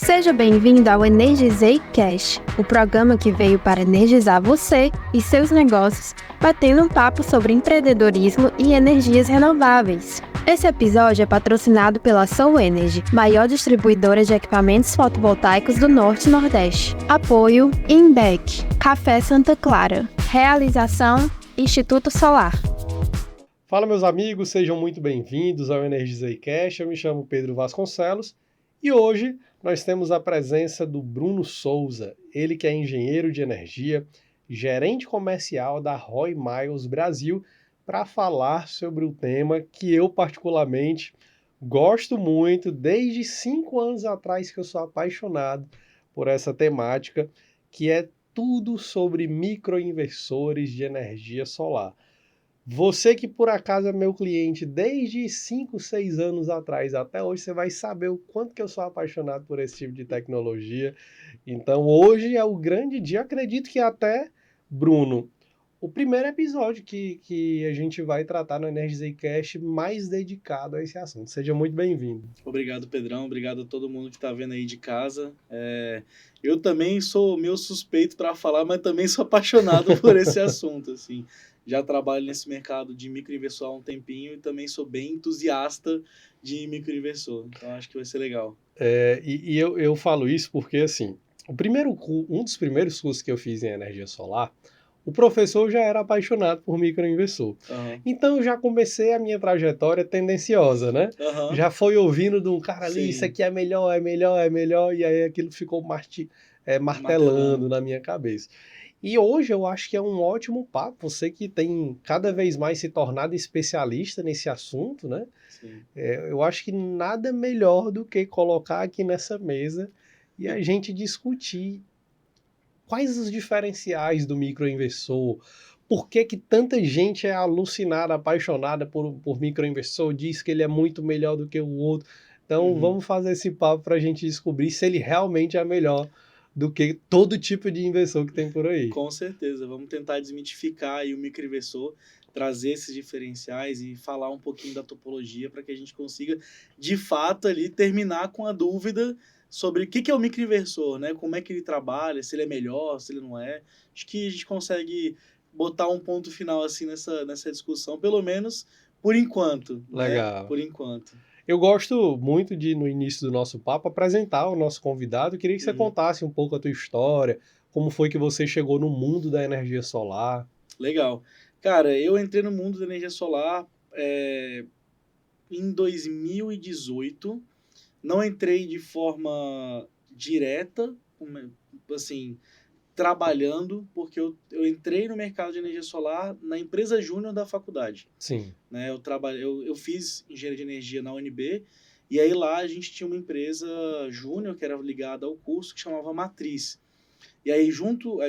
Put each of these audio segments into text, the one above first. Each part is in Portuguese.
Seja bem-vindo ao Energizei Cash, o programa que veio para energizar você e seus negócios, batendo um papo sobre empreendedorismo e energias renováveis. Esse episódio é patrocinado pela Soul Energy, maior distribuidora de equipamentos fotovoltaicos do Norte e Nordeste. Apoio Inbec, Café Santa Clara. Realização Instituto Solar. Fala, meus amigos, sejam muito bem-vindos ao Energizei Cash. Eu me chamo Pedro Vasconcelos e hoje nós temos a presença do Bruno Souza, ele que é engenheiro de energia, gerente comercial da Roy Miles Brasil, para falar sobre o tema que eu particularmente gosto muito, desde 5 anos atrás que eu sou apaixonado por essa temática, que é tudo sobre microinversores de energia solar. Você que por acaso é meu cliente desde 5, 6 anos atrás até hoje, você vai saber o quanto que eu sou apaixonado por esse tipo de tecnologia. Então hoje é o grande dia, acredito que até, Bruno, o primeiro episódio que a gente vai tratar no Energizei Cash mais dedicado a esse assunto. Seja muito bem-vindo. Obrigado, Pedrão. Obrigado a todo mundo que está vendo aí de casa. Eu também sou meio suspeito para falar, mas também sou apaixonado por esse assunto, assim. Já trabalho nesse mercado de microinversor há um tempinho e também sou bem entusiasta de microinversor. Então, acho que vai ser legal. Eu falo isso porque, assim, um dos primeiros cursos que eu fiz em energia solar, o professor já era apaixonado por microinversor. Uhum. Então, eu já comecei a minha trajetória tendenciosa, né? Uhum. Já foi ouvindo de um cara ali, Sim. isso aqui é melhor, e aí aquilo ficou martelando na minha cabeça. E hoje eu acho que é um ótimo papo, você que tem cada vez mais se tornado especialista nesse assunto, né? Sim. Eu acho que nada melhor do que colocar aqui nessa mesa e a gente discutir quais os diferenciais do microinversor, por que tanta gente é alucinada, apaixonada por microinversor, diz que ele é muito melhor do que o outro. Então vamos fazer esse papo para a gente descobrir se ele realmente é melhor do que todo tipo de inversor que tem por aí. Com certeza, vamos tentar desmitificar aí o microinversor, trazer esses diferenciais e falar um pouquinho da topologia para que a gente consiga, de fato, ali terminar com a dúvida sobre o que é o microinversor, né? Como é que ele trabalha, se ele é melhor, se ele não é. Acho que a gente consegue botar um ponto final assim nessa discussão, pelo menos por enquanto. Legal. Né? Por enquanto. Eu gosto muito de, no início do nosso papo, apresentar o nosso convidado. Eu queria que você contasse um pouco a tua história, como foi que você chegou no mundo da energia solar. Legal. Cara, eu entrei no mundo da energia solar em 2018. Não entrei de forma direta, assim, trabalhando, porque eu entrei no mercado de energia solar na empresa júnior da faculdade. Sim. Né? Eu fiz engenharia de energia na UNB, e aí lá a gente tinha uma empresa júnior que era ligada ao curso que chamava Matriz. E aí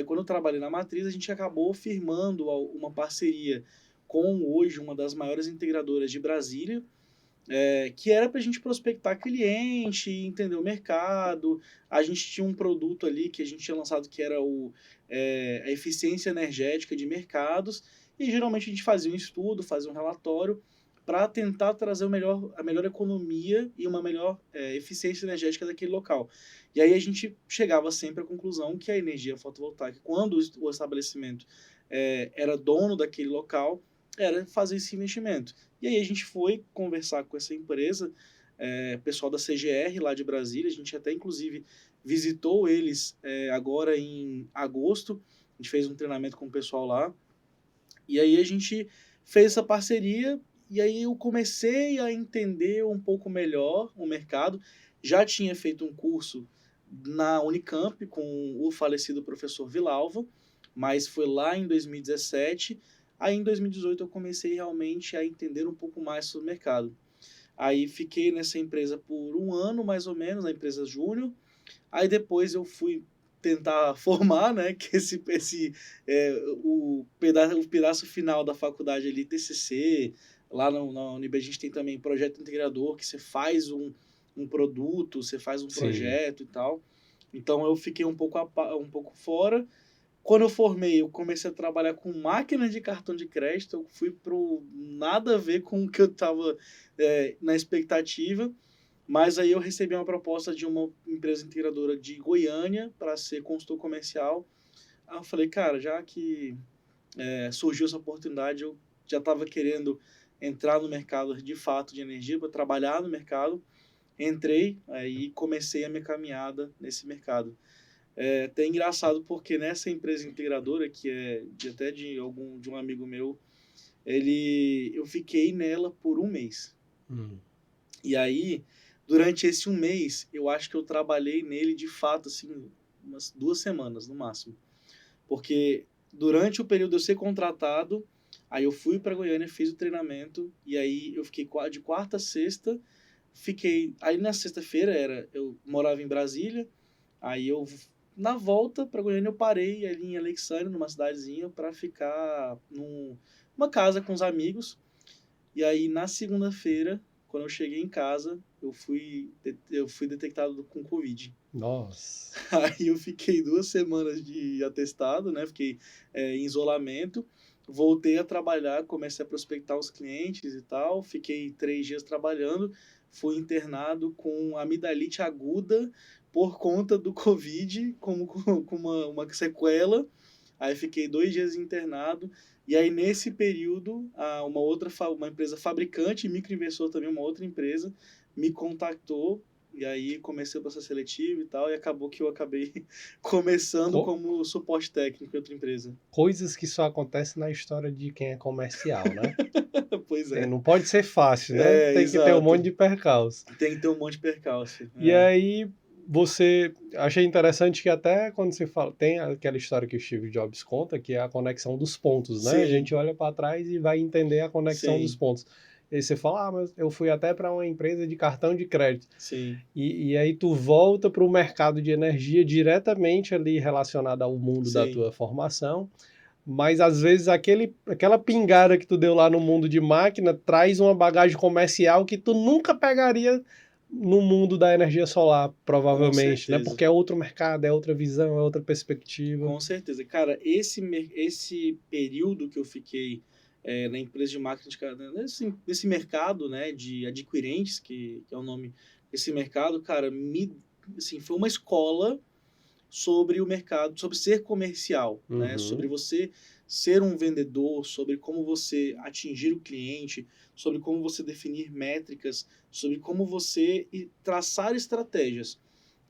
quando eu trabalhei na Matriz, a gente acabou firmando uma parceria com hoje uma das maiores integradoras de Brasília, que era para a gente prospectar cliente, entender o mercado. A gente tinha um produto ali que a gente tinha lançado que era a eficiência energética de mercados, e geralmente a gente fazia um estudo, fazia um relatório para tentar trazer a melhor economia e uma melhor eficiência energética daquele local. E aí a gente chegava sempre à conclusão que a energia fotovoltaica, quando o estabelecimento era dono daquele local, era fazer esse investimento. E aí a gente foi conversar com essa empresa, pessoal da CGR lá de Brasília, a gente até inclusive visitou eles agora em agosto, a gente fez um treinamento com o pessoal lá, e aí a gente fez essa parceria, e aí eu comecei a entender um pouco melhor o mercado. Já tinha feito um curso na Unicamp com o falecido professor Vilalva, mas foi lá em 2017. Aí em 2018 eu comecei realmente a entender um pouco mais sobre o mercado. Aí fiquei nessa empresa por 1 ano, mais ou menos, na empresa júnior. Aí depois eu fui tentar formar, né, que o pedaço final da faculdade ali, TCC, lá na UNB a gente tem também projeto integrador, que você faz um produto, você faz um projeto e tal. Então eu fiquei um pouco fora. Quando eu formei, eu comecei a trabalhar com máquinas de cartão de crédito, eu fui pro nada a ver com o que eu estava na expectativa, Mas aí eu recebi uma proposta de uma empresa integradora de Goiânia para ser consultor comercial. Aí eu falei, cara, já que surgiu essa oportunidade, eu já estava querendo entrar no mercado de fato de energia, para trabalhar no mercado. Entrei aí comecei a minha caminhada nesse mercado. É até engraçado porque nessa empresa integradora, que é até de um amigo meu, eu fiquei nela por um mês. E aí, durante esse um mês, eu acho que eu trabalhei nele de fato, assim, umas 2 semanas no máximo. Porque durante o período de eu ser contratado, aí eu fui para Goiânia, fiz o treinamento, e aí eu fiquei de quarta a sexta, aí na sexta-feira eu morava em Brasília, aí na volta para Goiânia eu parei ali em Alexandre, numa cidadezinha, para ficar numa casa com os amigos. E aí na segunda-feira, quando eu cheguei em casa, eu fui detectado com Covid. Nossa. Aí eu fiquei 2 semanas de atestado, né? Fiquei em isolamento. Voltei a trabalhar, comecei a prospectar os clientes e tal. Fiquei 3 dias trabalhando. Fui internado com amidalite aguda por conta do Covid, com uma sequela. Aí fiquei 2 dias internado. E aí, nesse período, uma empresa fabricante, microinversor também, uma outra empresa, me contactou. E aí comecei o processo seletivo e tal, e acabou que eu acabei começando como suporte técnico em outra empresa. Coisas que só acontecem na história de quem é comercial, né? Pois é. Não pode ser fácil, né? Tem que ter um monte de percalço. Tem que ter um monte de percalço. E aí, achei interessante que até quando você fala, tem aquela história que o Steve Jobs conta, que é a conexão dos pontos, né? Sim. A gente olha para trás e vai entender a conexão Sim. dos pontos. E aí você fala, mas eu fui até para uma empresa de cartão de crédito. Sim. E aí tu volta para o mercado de energia diretamente ali relacionado ao mundo da tua formação, mas às vezes aquela pingada que tu deu lá no mundo de máquina traz uma bagagem comercial que tu nunca pegaria no mundo da energia solar, provavelmente, né? Porque é outro mercado, é outra visão, é outra perspectiva. Com certeza. Cara, esse período que eu fiquei na empresa de marketing, nesse mercado, né, de adquirentes, que é o nome desse mercado, cara, assim, foi uma escola sobre o mercado, sobre ser comercial, né, sobre você ser um vendedor, sobre como você atingir o cliente, sobre como você definir métricas, sobre como você traçar estratégias,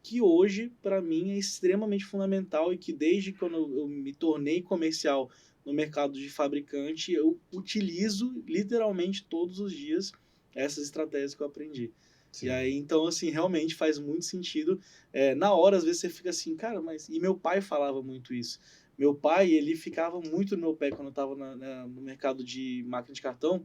que hoje, para mim, é extremamente fundamental e que desde quando eu me tornei comercial no mercado de fabricante, eu utilizo literalmente todos os dias essas estratégias que eu aprendi. Sim. E aí, então, assim, realmente faz muito sentido. Na hora, às vezes, você fica assim, cara, mas... E meu pai falava muito isso. Meu pai, ele ficava muito no meu pé quando eu estava no mercado de máquina de cartão.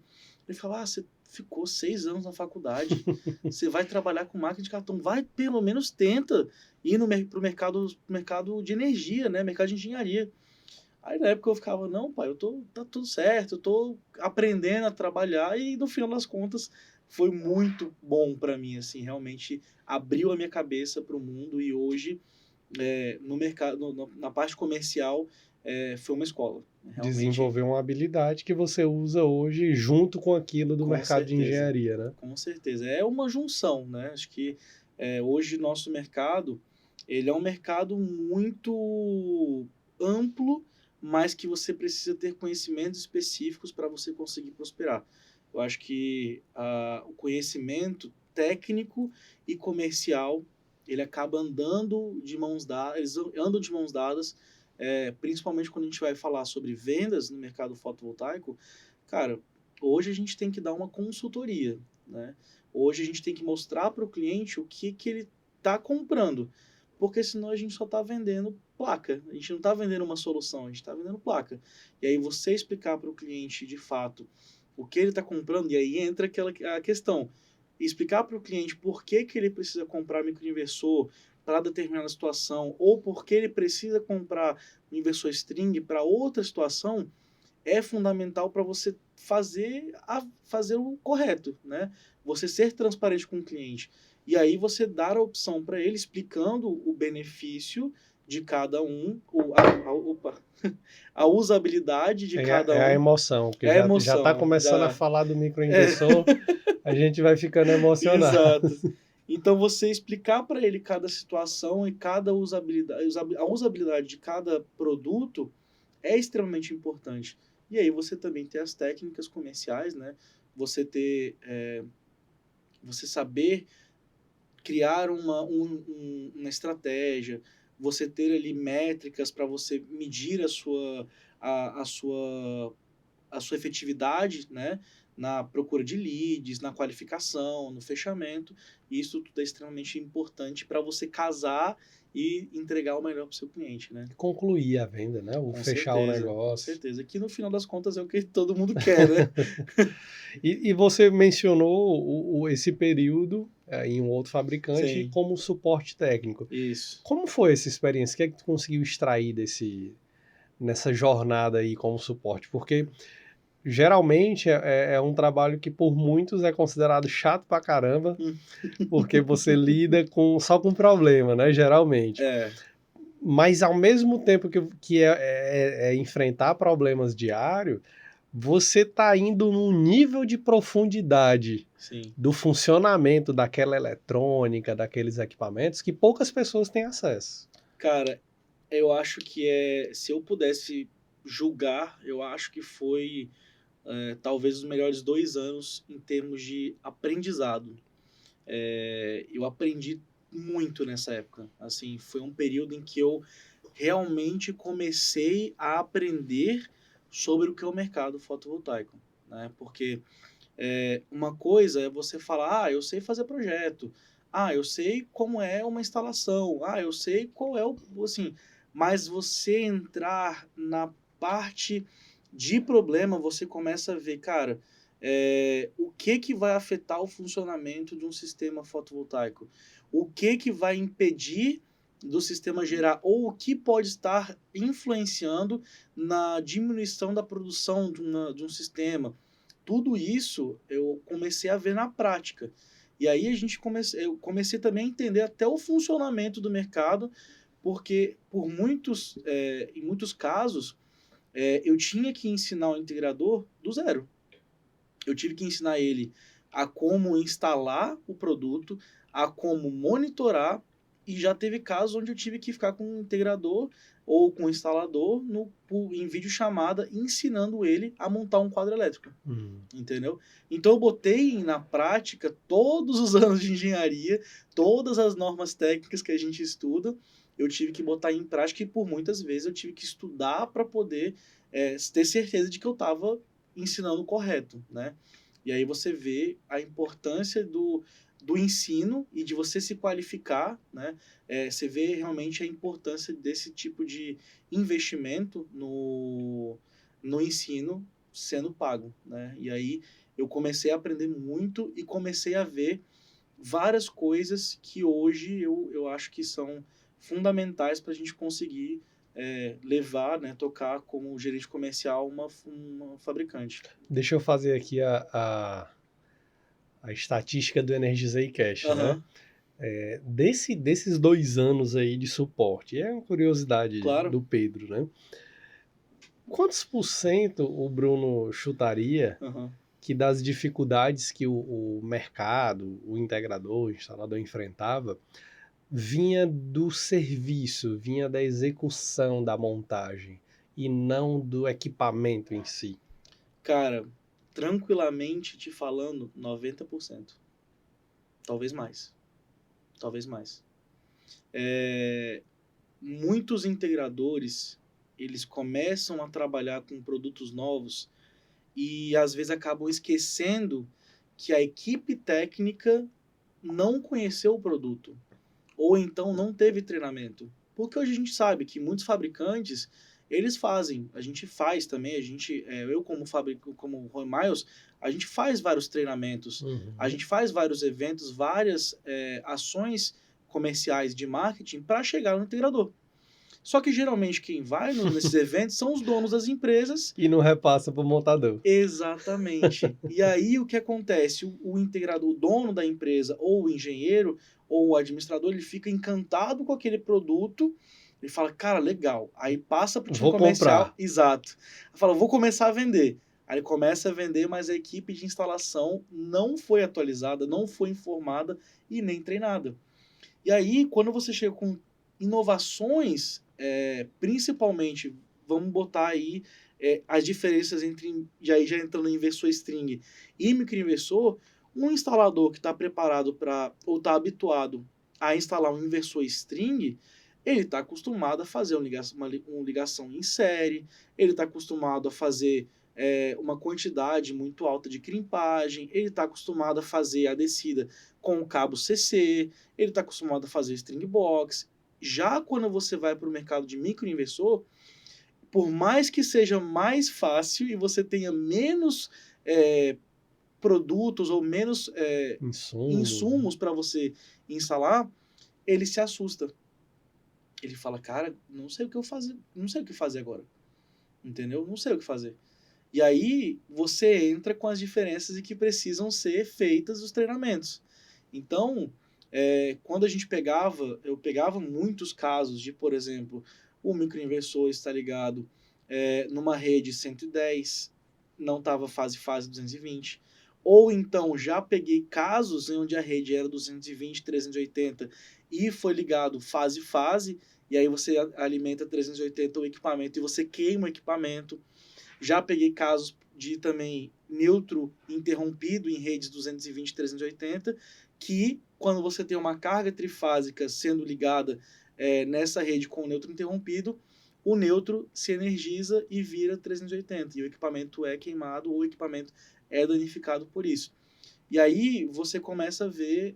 Ele falava, você ficou 6 anos na faculdade, você vai trabalhar com máquina de cartão, vai, pelo menos tenta ir pro mercado de energia, né, mercado de engenharia. Aí na época eu ficava, não, pai, tá tudo certo, eu tô aprendendo a trabalhar, e no final das contas foi muito bom para mim, assim, realmente abriu a minha cabeça para o mundo, e hoje no mercado, na parte comercial, foi uma escola. Realmente. Desenvolveu uma habilidade que você usa hoje junto com aquilo do mercado de engenharia, né? Com certeza. É uma junção, né? Acho que hoje nosso mercado, ele é um mercado muito amplo, mas que você precisa ter conhecimentos específicos para você conseguir prosperar. Eu acho que o conhecimento técnico e comercial, ele acaba andando de mãos dadas, eles andam de mãos dadas, principalmente quando a gente vai falar sobre vendas no mercado fotovoltaico. Cara, hoje a gente tem que dar uma consultoria, né? Hoje a gente tem que mostrar para o cliente o que ele está comprando, porque senão a gente só está vendendo placa, a gente não está vendendo uma solução, a gente está vendendo placa. E aí você explicar para o cliente de fato o que ele está comprando, e aí entra a questão, explicar para o cliente por que ele precisa comprar microinversor para determinada situação, ou por que ele precisa comprar um inversor string para outra situação, é fundamental para você fazer o correto, né? Você ser transparente com o cliente. E aí você dar a opção para ele, explicando o benefício de cada um, a usabilidade de cada um. É a emoção, porque já está começando a falar do microinversor, a gente vai ficando emocionado. Exato. Então, você explicar para ele cada situação e cada a usabilidade de cada produto é extremamente importante. E aí você também tem as técnicas comerciais, né? Você ter, você saber criar uma estratégia, você ter ali métricas para você medir a sua efetividade, né? Na procura de leads, na qualificação, no fechamento. Isso tudo é extremamente importante para você casar e entregar o melhor para o seu cliente, né? Concluir a venda, né? O Com fechar o certeza, com negócio. certeza. Que no final das contas é o que todo mundo quer, né? E você mencionou esse período em um outro fabricante Sim. como suporte técnico. Isso. Como foi essa experiência? O que é que tu conseguiu extrair nessa jornada aí como suporte? Porque geralmente é um trabalho que por muitos é considerado chato pra caramba, porque você lida só com problema, né? Geralmente. Mas ao mesmo tempo que é enfrentar problemas diários, você está indo num nível de profundidade Sim. do funcionamento daquela eletrônica, daqueles equipamentos, que poucas pessoas têm acesso. Cara, eu acho que se eu pudesse julgar, eu acho que foi talvez os melhores 2 anos em termos de aprendizado. Eu aprendi muito nessa época. Assim, foi um período em que eu realmente comecei a aprender sobre o que é o mercado fotovoltaico, né? Porque uma coisa é você falar, eu sei fazer projeto, eu sei como é uma instalação, eu sei qual é assim, mas você entrar na parte de problema, você começa a ver, cara, o que vai afetar o funcionamento de um sistema fotovoltaico? O que vai impedir do sistema gerar, ou o que pode estar influenciando na diminuição da produção de um sistema? Tudo isso eu comecei a ver na prática. E aí eu comecei também a entender até o funcionamento do mercado, porque em muitos casos, eu tinha que ensinar o integrador do zero. Eu tive que ensinar ele a como instalar o produto, a como monitorar, e já teve casos onde eu tive que ficar com o integrador ou com o instalador em videochamada ensinando ele a montar um quadro elétrico. Entendeu? Então eu botei na prática todos os anos de engenharia, todas as normas técnicas que a gente estuda, eu tive que botar em prática e por muitas vezes eu tive que estudar para poder ter certeza de que eu estava ensinando correto, né? E aí você vê a importância do ensino e de você se qualificar, né? Você vê realmente a importância desse tipo de investimento no ensino sendo pago, né? E aí eu comecei a aprender muito e comecei a ver várias coisas que hoje eu acho que são fundamentais para a gente conseguir levar, né, tocar como gerente comercial uma fabricante. Deixa eu fazer aqui a estatística do Energizei Cash, né? Desses 2 anos aí de suporte, é uma curiosidade do Pedro, né? Quantos % o Bruno chutaria que das dificuldades que o mercado, o integrador, o instalador enfrentava, vinha do serviço, vinha da execução da montagem e não do equipamento em si? Cara, tranquilamente te falando, 90%. Talvez mais. Talvez mais. Muitos integradores, eles começam a trabalhar com produtos novos e às vezes acabam esquecendo que a equipe técnica não conheceu o produto ou então não teve treinamento. Porque hoje a gente sabe que muitos fabricantes, eles fazem, a gente faz também, eu como Roy Miles, a gente faz vários treinamentos, a gente faz vários eventos, várias ações comerciais de marketing para chegar no integrador. Só que geralmente quem vai nesses eventos são os donos das empresas. E não repassa para o montador. Exatamente. E aí o que acontece? O integrador, o dono da empresa, ou o engenheiro, ou o administrador, ele fica encantado com aquele produto, ele fala, cara, legal. Aí passa para o time comercial. Comprar. Exato. Fala, vou começar a vender. Aí ele começa a vender, mas a equipe de instalação não foi atualizada, não foi informada e nem treinada. E aí, quando você chega com inovações, principalmente, vamos botar aí as diferenças entre, já entrando em inversor string e microinversor, um instalador que está preparado para, ou está habituado a instalar um inversor string, ele está acostumado a fazer uma ligação em série, ele está acostumado a fazer uma quantidade muito alta de crimpagem, ele está acostumado a fazer a descida com o cabo CC, ele está acostumado a fazer string box. Já quando você vai para o mercado de microinversor, por mais que seja mais fácil e você tenha menos produtos ou menos insumos para você instalar, ele se assusta. Ele fala, cara, não sei o que eu fazer, não sei o que fazer agora. Entendeu? Não sei o que fazer. E aí você entra com as diferenças e que precisam ser feitas os treinamentos. Então, quando a gente eu pegava muitos casos de, por exemplo, o microinversor está ligado numa rede 110, não estava fase 220, ou então já peguei casos onde a rede era 220, 380 e foi ligado fase, e aí você alimenta 380 o equipamento e você queima o equipamento. Já peguei casos de também neutro interrompido em redes 220, 380, que quando você tem uma carga trifásica sendo ligada nessa rede com o neutro interrompido, o neutro se energiza e vira 380, e o equipamento é queimado ou o equipamento é danificado por isso. E aí você começa a ver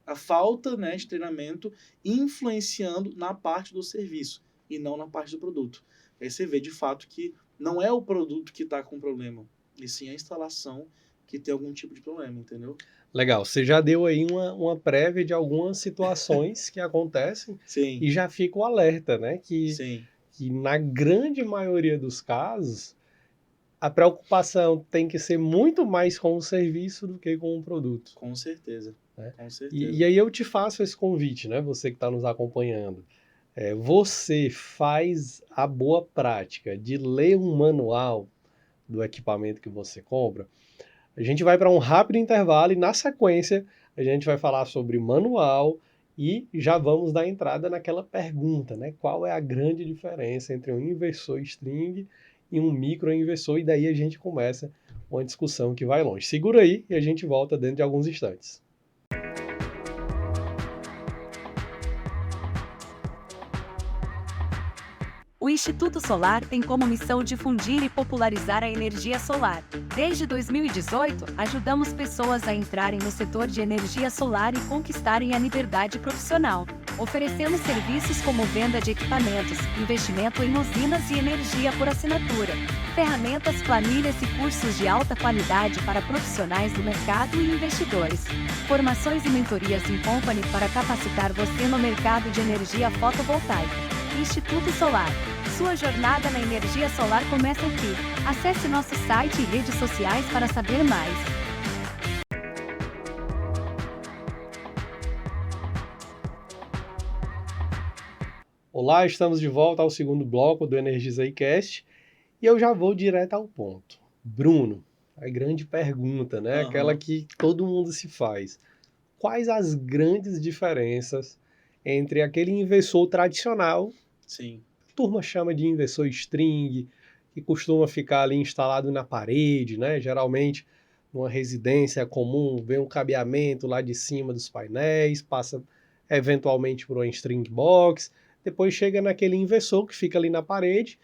a falta, né, de treinamento influenciando na parte do serviço e não na parte do produto. Aí você vê de fato que não é o produto que está com problema, e sim a instalação que tem algum tipo de problema, entendeu? Legal, você já deu aí uma prévia de algumas situações que acontecem. Sim. E já fica o alerta, né? Sim. Que na grande maioria dos casos, a preocupação tem que ser muito mais com o serviço do que com o produto. Com certeza. Né? Com certeza. E aí eu te faço esse convite, né? Você que está nos acompanhando. Você faz a boa prática de ler um manual do equipamento que você compra. A gente vai para um rápido intervalo e na sequência a gente vai falar sobre manual e já vamos dar entrada naquela pergunta, né? Qual é a grande diferença entre um inversor string e um microinversor? E daí a gente começa uma discussão que vai longe. Segura aí e a gente volta dentro de alguns instantes. O Instituto Solar tem como missão difundir e popularizar a energia solar. Desde 2018, ajudamos pessoas a entrarem no setor de energia solar e conquistarem a liberdade profissional. Oferecemos serviços como venda de equipamentos, investimento em usinas e energia por assinatura, ferramentas, planilhas e cursos de alta qualidade para profissionais do mercado e investidores. Formações e mentorias em company para capacitar você no mercado de energia fotovoltaica. Instituto Solar. Sua jornada na energia solar começa aqui. Acesse nosso site e redes sociais para saber mais. Olá, estamos de volta ao segundo bloco do Energizei Cast e eu já vou direto ao ponto. Bruno, a grande pergunta, né? Uhum. Aquela que todo mundo se faz. Quais as grandes diferenças entre aquele inversor tradicional, Sim. a turma chama de inversor string, que costuma ficar ali instalado na parede, né? Geralmente numa residência comum, vem um cabeamento lá de cima dos painéis, passa eventualmente por uma string box, depois chega naquele inversor que fica ali na parede,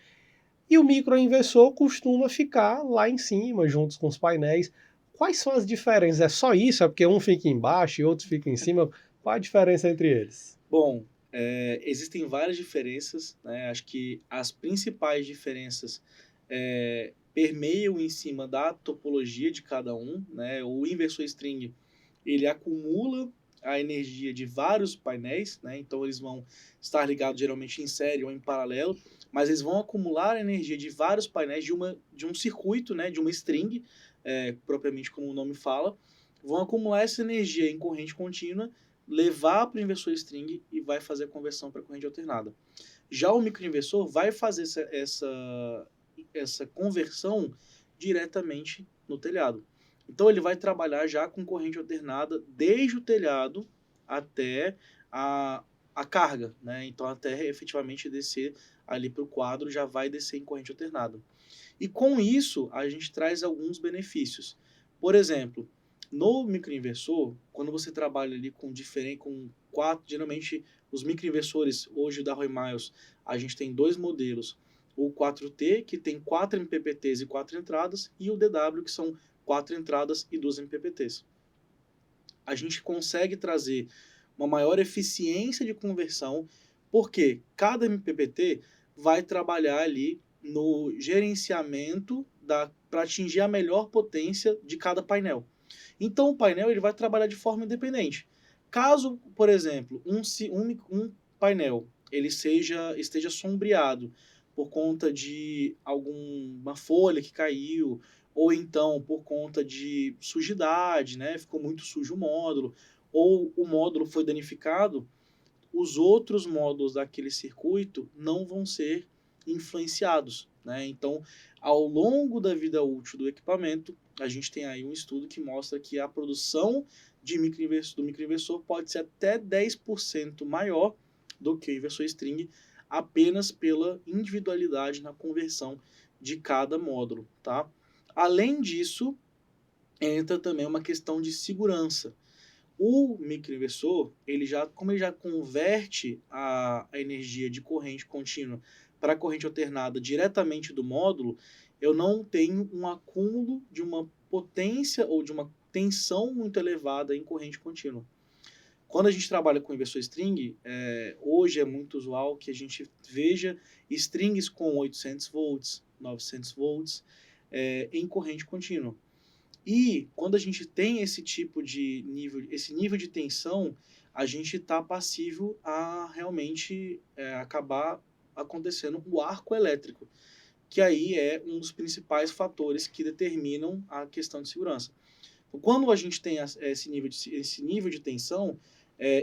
e o microinversor costuma ficar lá em cima, juntos com os painéis. Quais são as diferenças? É só isso? É porque um fica embaixo e outro fica em cima? Qual a diferença entre eles? Bom, existem várias diferenças, né? Acho que as principais diferenças permeiam em cima da topologia de cada um, né? O inversor string, ele acumula a energia de vários painéis, né? Então eles vão estar ligados geralmente em série ou em paralelo, mas eles vão acumular a energia de vários painéis de um circuito, né? De uma string, propriamente como o nome fala, vão acumular essa energia em corrente contínua, levar para o inversor string e vai fazer a conversão para corrente alternada. Já o microinversor vai fazer essa conversão diretamente no telhado. Então ele vai trabalhar já com corrente alternada desde o telhado até a carga, né? Então até efetivamente descer ali para o quadro já vai descer em corrente alternada. E com isso a gente traz alguns benefícios. Por exemplo, no microinversor, quando você trabalha ali com quatro, geralmente os microinversores hoje da Roy Miles, a gente tem dois modelos. O 4T, que tem 4 MPPTs e 4 entradas, e o DW, que são 4 entradas e 2 MPPTs. A gente consegue trazer uma maior eficiência de conversão, porque cada MPPT vai trabalhar ali no gerenciamento para atingir a melhor potência de cada painel. Então o painel ele vai trabalhar de forma independente. Caso, por exemplo, um painel ele esteja sombreado por conta de alguma folha que caiu, ou então por conta de sujidade, né? Ficou muito sujo o módulo, ou o módulo foi danificado, os outros módulos daquele circuito não vão ser influenciados, né? Então, ao longo da vida útil do equipamento, a gente tem aí um estudo que mostra que a produção do microinversor pode ser até 10% maior do que o inversor string, apenas pela individualidade na conversão de cada módulo, tá? Além disso, entra também uma questão de segurança. O microinversor, como ele já converte a energia de corrente contínua para corrente alternada diretamente do módulo, eu não tenho um acúmulo de uma potência ou de uma tensão muito elevada em corrente contínua. Quando a gente trabalha com inversor string, hoje é muito usual que a gente veja strings com 800 volts, 900 volts em corrente contínua. E quando a gente tem esse nível de tensão, a gente está passível a realmente acabar acontecendo o arco elétrico, que aí é um dos principais fatores que determinam a questão de segurança. Quando a gente tem esse nível de tensão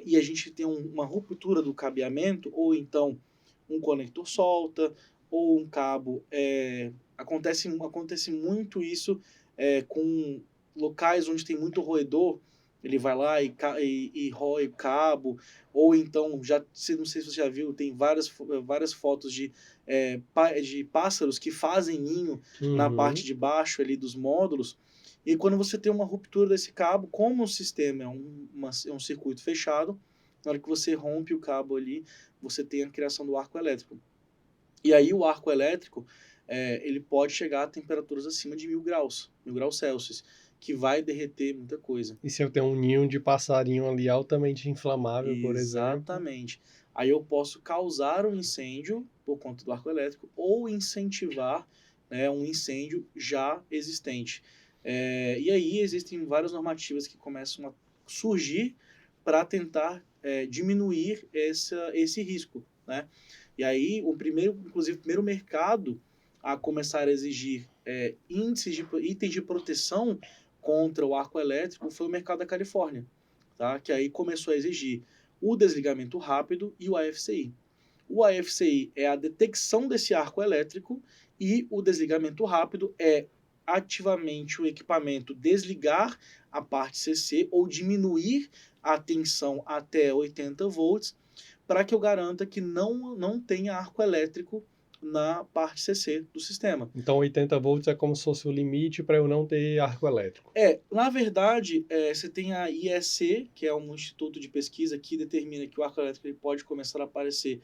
e a gente tem uma ruptura do cabeamento, ou então um conector solta, ou um cabo, acontece muito isso com locais onde tem muito roedor, ele vai lá e rói o cabo, ou então, não sei se você já viu, tem várias fotos de pássaros que fazem ninho na parte de baixo ali dos módulos, e quando você tem uma ruptura desse cabo, como o sistema é um circuito fechado, na hora que você rompe o cabo ali, você tem a criação do arco elétrico. E aí o arco elétrico, ele pode chegar a temperaturas acima de 1000 graus Celsius, que vai derreter muita coisa. E se eu tenho um ninho de passarinho ali altamente inflamável, por exemplo? Exatamente. Aí eu posso causar um incêndio por conta do arco elétrico ou incentivar um incêndio já existente. E aí existem várias normativas que começam a surgir para tentar diminuir esse risco, né? E aí, inclusive, o primeiro mercado a começar a exigir itens de proteção contra o arco elétrico foi o mercado da Califórnia, tá? Que aí começou a exigir o desligamento rápido e o AFCI. O AFCI é a detecção desse arco elétrico e o desligamento rápido é ativamente o equipamento desligar a parte CC ou diminuir a tensão até 80 volts para que eu garanta que não tenha arco elétrico na parte CC do sistema. Então 80 volts é como se fosse o limite para eu não ter arco elétrico. Na verdade, você tem a IEC, que é um instituto de pesquisa que determina que o arco elétrico ele pode começar a aparecer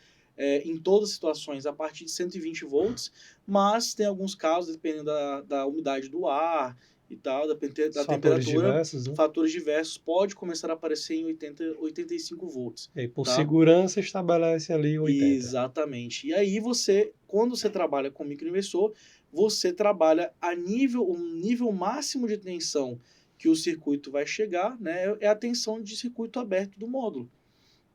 em todas as situações a partir de 120 volts, mas tem alguns casos, dependendo da umidade do ar e tal, da temperatura, diversos, né? Fatores diversos, pode começar a aparecer em 85 volts. E por segurança estabelece ali 80. Exatamente. E aí quando você trabalha com microinversor, você trabalha um nível máximo de tensão que o circuito vai chegar, né, é a tensão de circuito aberto do módulo,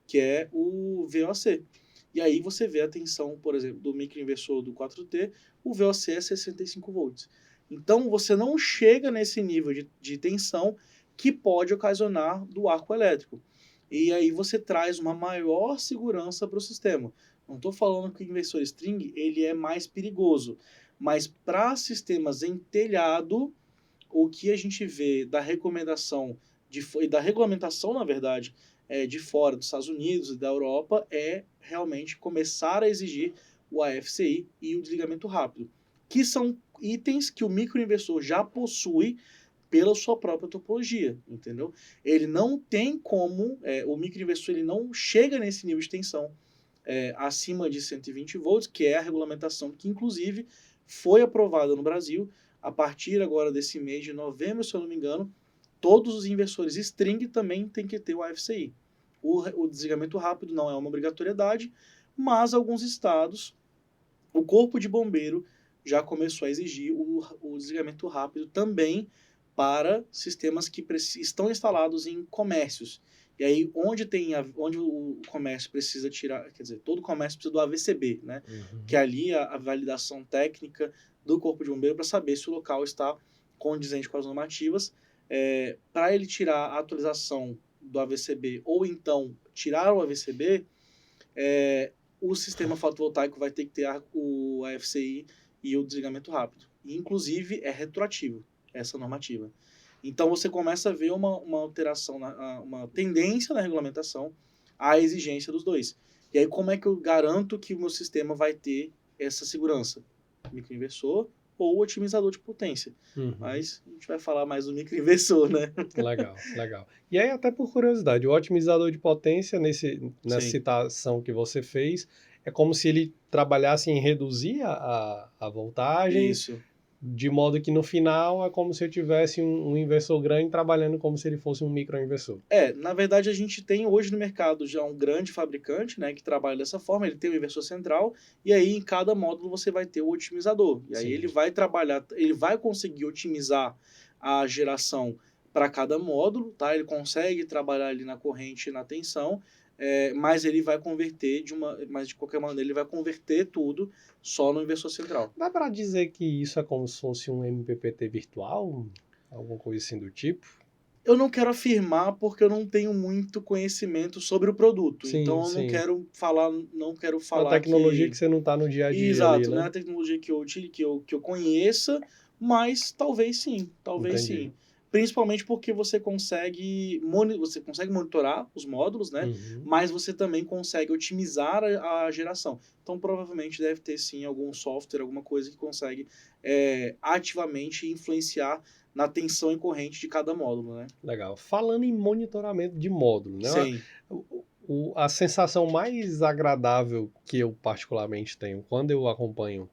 que é o VOC. E aí você vê a tensão, por exemplo, do microinversor do 4T, o VOC é 65 volts. Então, você não chega nesse nível de tensão que pode ocasionar do arco elétrico. E aí você traz uma maior segurança para o sistema. Não estou falando que o inversor string ele é mais perigoso, Mas para sistemas em telhado, o que a gente vê da recomendação e da regulamentação, na verdade, de fora dos Estados Unidos e da Europa, é realmente começar a exigir o AFCI e o desligamento rápido, que são itens que o microinversor já possui pela sua própria topologia, entendeu? Ele não tem como, o microinversor ele não chega nesse nível de tensão acima de 120 volts, que é a regulamentação que, inclusive, foi aprovada no Brasil a partir agora desse mês de novembro, se eu não me engano. Todos os inversores string também têm que ter o AFCI. O desligamento rápido não é uma obrigatoriedade, mas alguns estados, o Corpo de Bombeiro já começou a exigir o desligamento rápido também para sistemas que estão instalados em comércios. E aí, onde o comércio precisa tirar, quer dizer, todo comércio precisa do AVCB, né? Uhum. Que é ali a validação técnica do Corpo de Bombeiro para saber se o local está condizente com as normativas. Para ele tirar a atualização do AVCB ou então tirar o AVCB, o sistema fotovoltaico vai ter que ter o AFCI e o desligamento rápido. E, inclusive, é retroativo essa normativa. Então, você começa a ver uma alteração, uma tendência na regulamentação à exigência dos dois. E aí, como é que eu garanto que o meu sistema vai ter essa segurança? Microinversor ou otimizador de potência. Uhum. Mas a gente vai falar mais do microinversor, né? Legal, legal. E aí, até por curiosidade, o otimizador de potência, nessa citação que você fez, é como se ele trabalhasse em reduzir a voltagem, Isso. de modo que no final é como se eu tivesse um inversor grande trabalhando como se ele fosse um microinversor. Na verdade, a gente tem hoje no mercado já um grande fabricante, né, que trabalha dessa forma. Ele tem o inversor central e aí em cada módulo você vai ter o otimizador. E aí Sim. ele vai trabalhar, ele vai conseguir otimizar a geração para cada módulo, tá? Ele consegue trabalhar ali na corrente e na tensão, mas ele vai converter mas de qualquer maneira ele vai converter tudo só no inversor central. Dá para dizer que isso é como se fosse um MPPT virtual? Alguma coisa assim do tipo? Eu não quero afirmar porque eu não tenho muito conhecimento sobre o produto. Sim, então eu sim. não quero falar Uma tecnologia que você não está no dia a dia. Exato, ali, né? não é a tecnologia que eu conheça, mas talvez sim, talvez Entendi. sim. Principalmente porque você consegue monitorar os módulos, né? Uhum. Mas você também consegue otimizar a geração. Então, provavelmente deve ter, sim, algum software, alguma coisa que consegue ativamente influenciar na tensão e corrente de cada módulo, né? Legal. Falando em monitoramento de módulo, né? Sim. A sensação mais agradável que eu particularmente tenho quando eu acompanho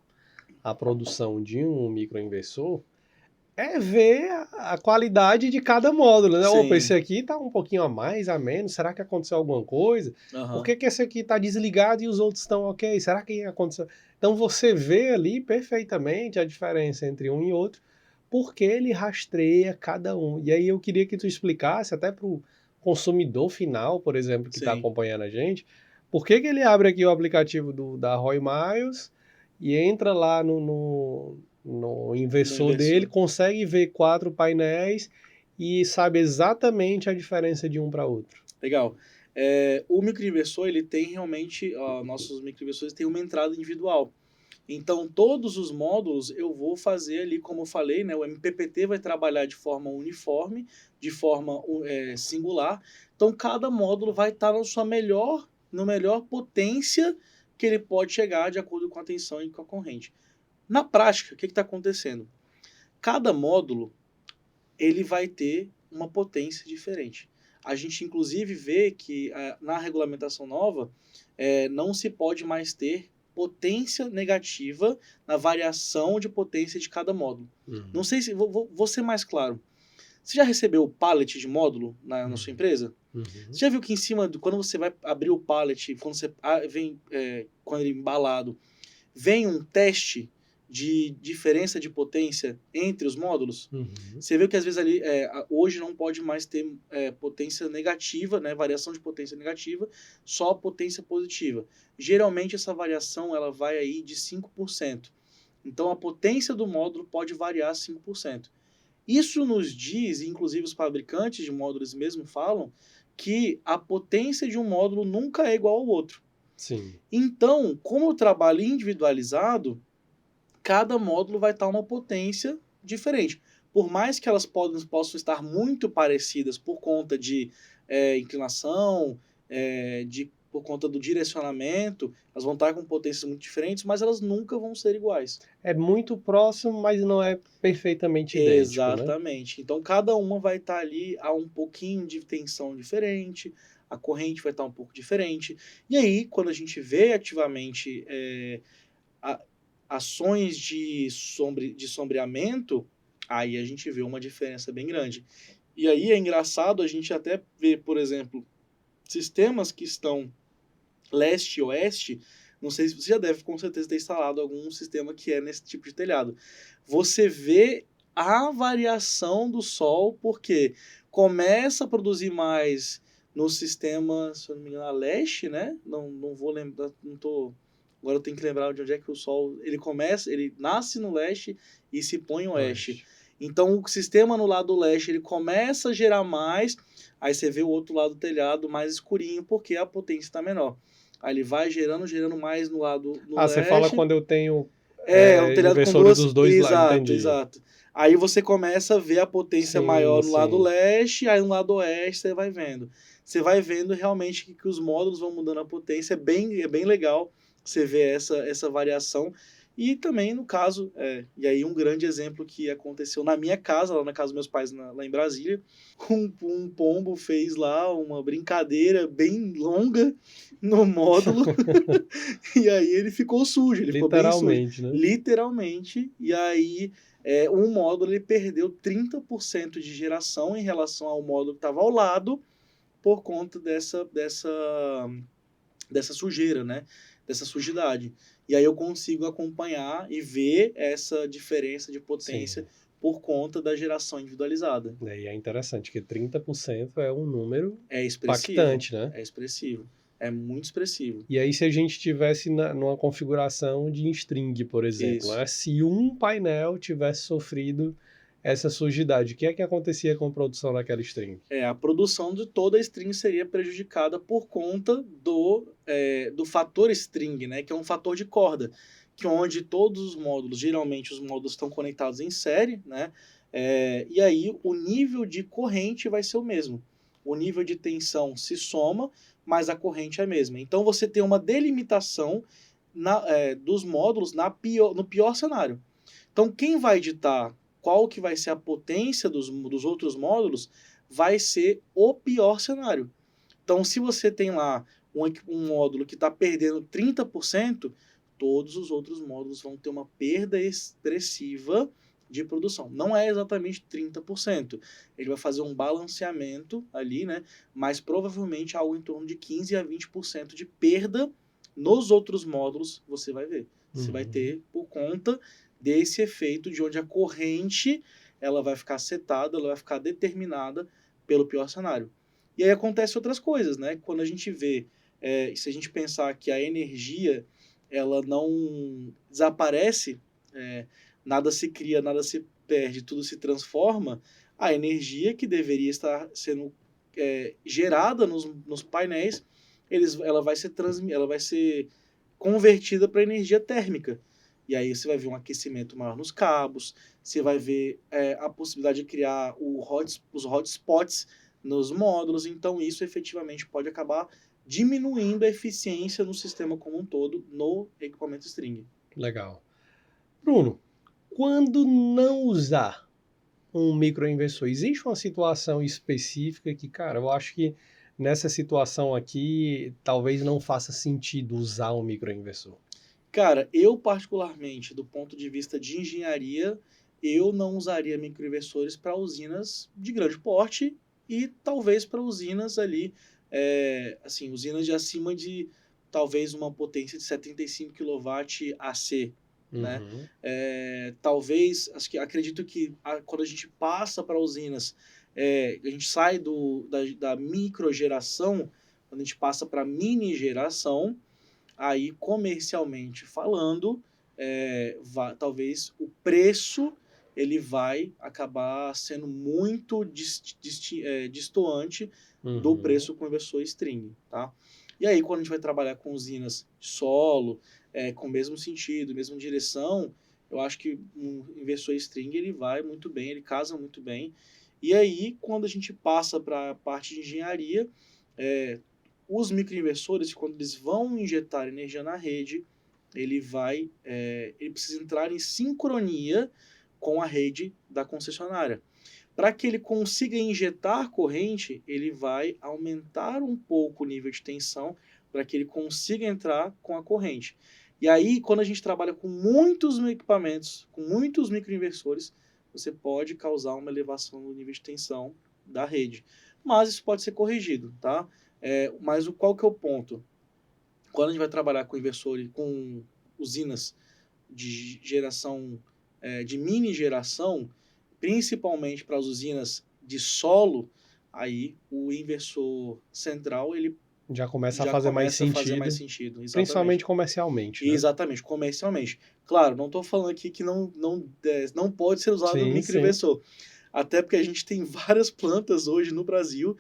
a produção de um microinversor é ver a qualidade de cada módulo, né? Sim. Opa, esse aqui tá um pouquinho a mais, a menos, será que aconteceu alguma coisa? Aham. Por que esse aqui tá desligado e os outros estão ok? Será que aconteceu? Então você vê ali perfeitamente a diferença entre um e outro, porque ele rastreia cada um. E aí eu queria que tu explicasse até pro consumidor final, por exemplo, que está Sim. acompanhando a gente, por que ele abre aqui o aplicativo da Roy Miles e entra lá no inversor dele, consegue ver 4 painéis e sabe exatamente a diferença de um para outro. Legal. O microinversor, ele tem realmente, nossos microinversores têm uma entrada individual. Então, todos os módulos eu vou fazer ali, como eu falei, né? O MPPT vai trabalhar de forma uniforme, de forma singular. Então, cada módulo vai estar na melhor potência que ele pode chegar de acordo com a tensão e com a corrente. Na prática, o que está acontecendo? Cada módulo ele vai ter uma potência diferente. A gente, inclusive, vê que na regulamentação nova não se pode mais ter potência negativa na variação de potência de cada módulo. Uhum. Não sei se... Vou ser mais claro. Você já recebeu o pallet de módulo na sua empresa? Uhum. Você já viu que em cima, quando você vai abrir o pallet, quando ele é embalado, vem um teste de diferença de potência entre os módulos? Uhum. Você vê que às vezes ali, hoje não pode mais ter potência negativa, né, variação de potência negativa, só potência positiva. Geralmente essa variação ela vai aí de 5%. Então a potência do módulo pode variar 5%. Isso nos diz, inclusive os fabricantes de módulos mesmo falam, que a potência de um módulo nunca é igual ao outro. Sim. Então, como o trabalho individualizado, cada módulo vai estar uma potência diferente. Por mais que elas possam estar muito parecidas por conta de inclinação, por conta do direcionamento, elas vão estar com potências muito diferentes, mas elas nunca vão ser iguais. É muito próximo, mas não é perfeitamente idêntico, né? Exatamente. Então, cada uma vai estar ali a um pouquinho de tensão diferente, a corrente vai estar um pouco diferente. E aí, quando a gente vê ativamente ações de sombreamento, aí a gente vê uma diferença bem grande. E aí é engraçado a gente até ver, por exemplo, sistemas que estão leste e oeste. Não sei se você já deve com certeza ter instalado algum sistema que é nesse tipo de telhado. Você vê a variação do sol, porque começa a produzir mais no sistema, se eu não me engano, a leste, né? Não vou lembrar, agora eu tenho que lembrar de onde é que o sol, ele nasce no leste e se põe no oeste. Então, o sistema no lado leste, ele começa a gerar mais, aí você vê o outro lado do telhado mais escurinho, porque a potência está menor. Aí ele vai gerando mais no lado leste. Você fala quando eu tenho um telhado com duas... dos dois lados, entendi. Exato. Aí você começa a ver a potência maior no lado leste, aí no lado oeste você vai vendo. Você vai vendo realmente que os módulos vão mudando a potência, é bem legal você ver essa variação. E também, no caso, e aí um grande exemplo que aconteceu na minha casa, lá na casa dos meus pais, lá em Brasília, um pombo fez lá uma brincadeira bem longa no módulo, e aí ele ficou sujo, ele ficou bem sujo. Né? Literalmente, e aí um módulo ele perdeu 30% de geração em relação ao módulo que estava ao lado, por conta dessa sujeira, né? Dessa sujidade. E aí eu consigo acompanhar e ver essa diferença de potência por conta da geração individualizada. E é interessante que 30% é um número expressivo, impactante, né? É expressivo. É muito expressivo. E aí se a gente tivesse numa configuração de string, por exemplo, né? Se um painel tivesse sofrido essa sujidade, o que é que acontecia com a produção daquela string? A produção de toda a string seria prejudicada por conta do fator string, né? Que é um fator de corda, que onde todos os módulos, geralmente os módulos estão conectados em série, né? E aí o nível de corrente vai ser o mesmo. O nível de tensão se soma, mas a corrente é a mesma. Então você tem uma delimitação dos módulos no pior cenário. Então quem vai ditar qual que vai ser a potência dos outros módulos vai ser o pior cenário. Então, se você tem lá um módulo que está perdendo 30%, todos os outros módulos vão ter uma perda expressiva de produção. Não é exatamente 30%. Ele vai fazer um balanceamento ali, né? Mas provavelmente algo em torno de 15% a 20% de perda nos outros módulos você vai ver. Você vai ter por conta desse efeito de onde a corrente ela vai ficar setada, ela vai ficar determinada pelo pior cenário. E aí acontece outras coisas, né? Quando a gente vê, se a gente pensar que a energia ela não desaparece, nada se cria, nada se perde, tudo se transforma, a energia que deveria estar sendo gerada nos painéis, ela vai ser convertida para energia térmica. E aí você vai ver um aquecimento maior nos cabos, você vai ver a possibilidade de criar os hotspots nos módulos, então isso efetivamente pode acabar diminuindo a eficiência no sistema como um todo no equipamento string. Legal. Bruno, quando não usar um microinversor, existe uma situação específica que, cara, eu acho que nessa situação aqui talvez não faça sentido usar um microinversor? Cara, eu particularmente, do ponto de vista de engenharia, eu não usaria microinversores para usinas de grande porte e talvez para usinas ali, usinas de acima de talvez uma potência de 75 kW AC, né? Talvez, acredito que quando a gente passa para usinas, a gente sai da microgeração, quando a gente passa para mini geração, aí comercialmente falando, talvez o preço ele vai acabar sendo muito distoante do preço com inversor string, tá? E aí quando a gente vai trabalhar com usinas de solo, com o mesmo sentido, mesma direção, eu acho que um inversor string ele vai muito bem, ele casa muito bem. E aí, quando a gente passa para a parte de engenharia, os microinversores, quando eles vão injetar energia na rede, ele precisa entrar em sincronia com a rede da concessionária. Para que ele consiga injetar corrente, ele vai aumentar um pouco o nível de tensão para que ele consiga entrar com a corrente. E aí, quando a gente trabalha com muitos equipamentos, com muitos microinversores, você pode causar uma elevação no nível de tensão da rede. Mas isso pode ser corrigido, tá? Mas qual que é o ponto? Quando a gente vai trabalhar com inversores, com usinas de geração, de mini geração, principalmente para as usinas de solo, aí o inversor central ele já começa a fazer mais sentido, principalmente comercialmente. Né? Exatamente, comercialmente. Claro, não estou falando aqui que não pode ser usado no microinversor. Até porque a gente tem várias plantas hoje no Brasil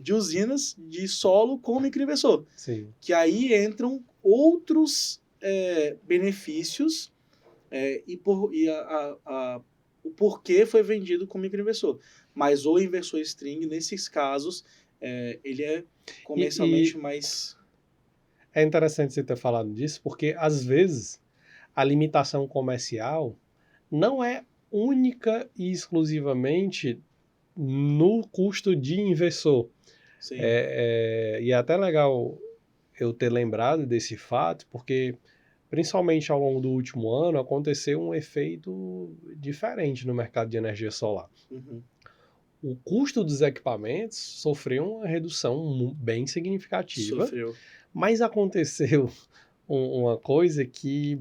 de usinas de solo com microinversor. Sim. Que aí entram outros benefícios o porquê foi vendido com microinversor. Mas o inversor string, nesses casos, ele é comercialmente mais... É interessante você ter falado disso, porque às vezes a limitação comercial não é única e exclusivamente no custo de inversor. Sim. E é até legal eu ter lembrado desse fato, porque principalmente ao longo do último ano aconteceu um efeito diferente no mercado de energia solar. Uhum. O custo dos equipamentos sofreu uma redução bem significativa. Sofreu. Mas aconteceu uma coisa que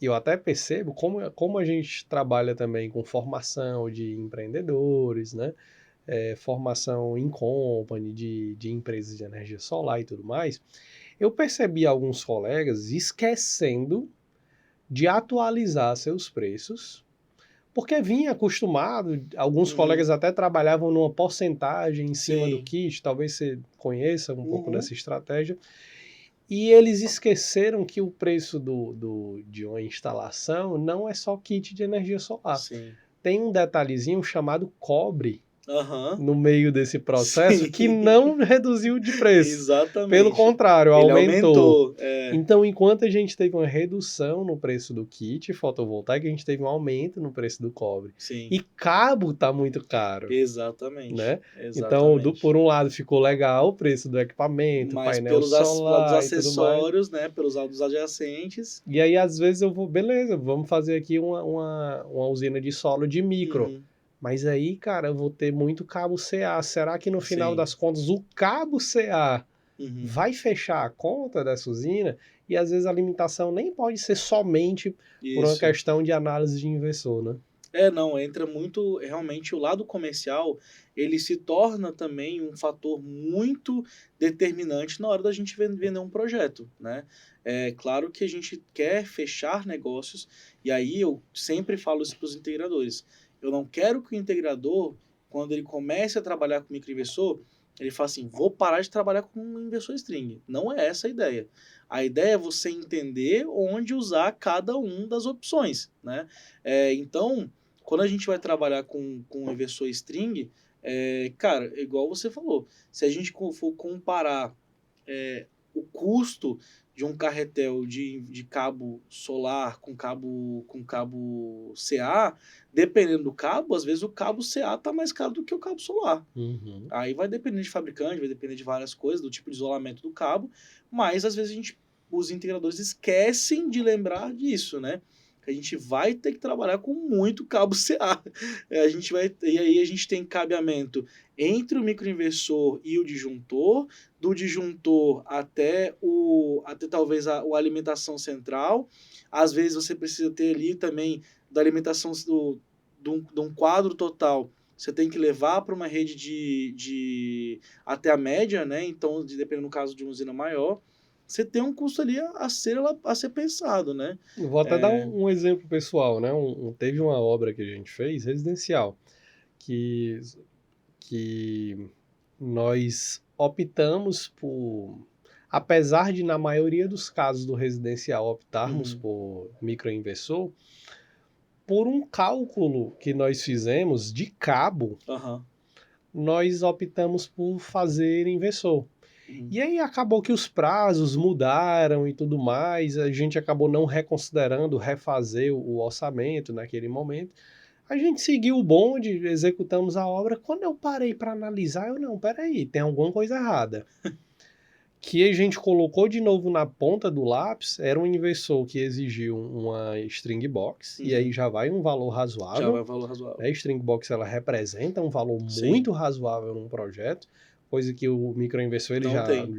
eu até percebo, como a gente trabalha também com formação de empreendedores, né? Formação em company, de empresas de energia solar e tudo mais, eu percebi alguns colegas esquecendo de atualizar seus preços, porque vinha acostumado, alguns colegas até trabalhavam numa porcentagem em cima do kit, talvez você conheça um pouco dessa estratégia, e eles esqueceram que o preço de uma instalação não é só kit de energia solar. Sim. Tem um detalhezinho chamado cobre no meio desse processo que não reduziu de preço. Exatamente. Pelo contrário, aumentou. É. Então, enquanto a gente teve uma redução no preço do kit fotovoltaico, a gente teve um aumento no preço do cobre. Sim. E cabo está muito caro. Exatamente. Né? Exatamente. Então, por um lado, ficou legal o preço do equipamento, mas painel solar, pelos acessórios, né? Pelos dos adjacentes. E aí, às vezes, eu vou, beleza, vamos fazer aqui uma usina de solo de micro. Mas aí, cara, eu vou ter muito cabo CA. Será que no final das contas o cabo CA vai fechar a conta dessa usina? E às vezes a limitação nem pode ser somente por uma questão de análise de inversor, né? Não, entra muito, realmente, o lado comercial, ele se torna também um fator muito determinante na hora da gente vender um projeto, né? É claro que a gente quer fechar negócios, e aí eu sempre falo isso para os integradores. Eu não quero que o integrador, quando ele comece a trabalhar com microinversor, ele fala assim, vou parar de trabalhar com um inversor string. Não é essa a ideia. A ideia é você entender onde usar cada uma das opções, né? Então, quando a gente vai trabalhar com um inversor string, cara, igual você falou, se a gente for comparar o custo de um carretel de cabo solar com cabo CA, dependendo do cabo, às vezes o cabo CA está mais caro do que o cabo solar. Aí vai depender de fabricante, vai depender de várias coisas, do tipo de isolamento do cabo, mas às vezes os integradores esquecem de lembrar disso, né? A gente vai ter que trabalhar com muito cabo CA. E aí a gente tem cabeamento entre o microinversor e o disjuntor, do disjuntor até talvez a alimentação central. Às vezes você precisa ter ali também da alimentação de um quadro total. Você tem que levar para uma rede até a média, né? Então, dependendo do caso de uma usina maior, você tem um custo ali a ser pensado, né? Eu vou até dar um exemplo pessoal, né? Teve uma obra que a gente fez, residencial, que nós optamos por, apesar de na maioria dos casos do residencial optarmos por microinversor, por um cálculo que nós fizemos de cabo, Aham. nós optamos por fazer inversor. Uhum. E aí acabou que os prazos mudaram e tudo mais, a gente acabou não reconsiderando refazer o orçamento naquele momento. A gente seguiu o bonde, executamos a obra. Quando eu parei para analisar, peraí, tem alguma coisa errada. Que a gente colocou de novo na ponta do lápis, era um inversor que exigiu uma string box, e aí já vai um valor razoável. Já vai um valor razoável. A string box, ela representa um valor Sim. muito razoável num projeto, coisa que o microinversor ele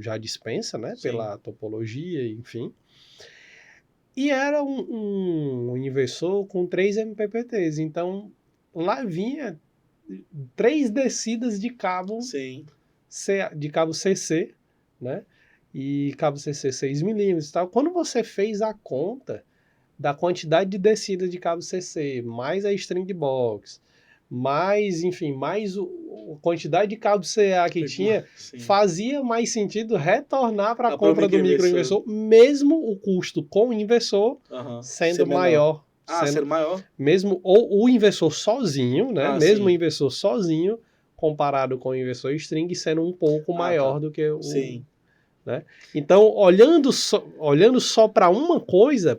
já dispensa, né? Sim. Pela topologia, enfim. E era um inversor com 3 MPPTs, então lá vinha 3 descidas de cabo, Sim. de cabo CC, né? E cabo CC 6 milímetros e tal. Quando você fez a conta da quantidade de descida de cabo CC, mais a string box, mais, enfim, mais a quantidade de cabo CA que tinha, Sim. fazia mais sentido retornar para a própria compra do microinversor, mesmo o custo com o inversor sendo maior. Ser maior? Mesmo, ou o inversor sozinho, né? Mesmo sim. o inversor sozinho, comparado com o inversor string, sendo um pouco maior do que o... Sim. Né? Então, olhando só para uma coisa,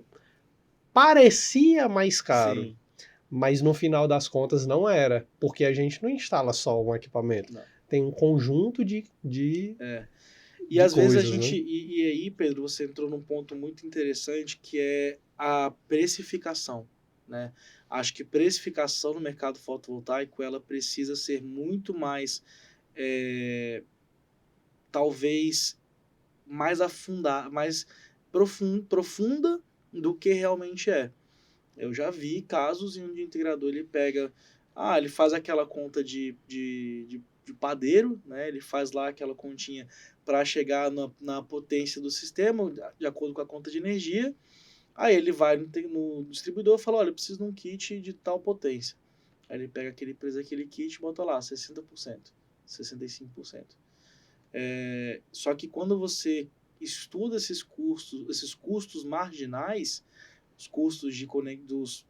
parecia mais caro. Sim. Mas no final das contas não era, porque a gente não instala só um equipamento. Não. Tem um conjunto de E às vezes a coisas, gente... né? E aí, Pedro, você entrou num ponto muito interessante, que é a precificação, né? Acho que precificação no mercado fotovoltaico, ela precisa ser muito mais, talvez, mais profunda do que realmente é. Eu já vi casos em onde o integrador ele pega, ele faz aquela conta de padeiro, né? Ele faz lá aquela continha para chegar na potência do sistema, de acordo com a conta de energia. Aí ele vai no distribuidor e fala, olha, eu preciso de um kit de tal potência. Aí ele pega aquele kit e bota lá 60%, 65%. Só que quando você estuda esses custos marginais, os custos dos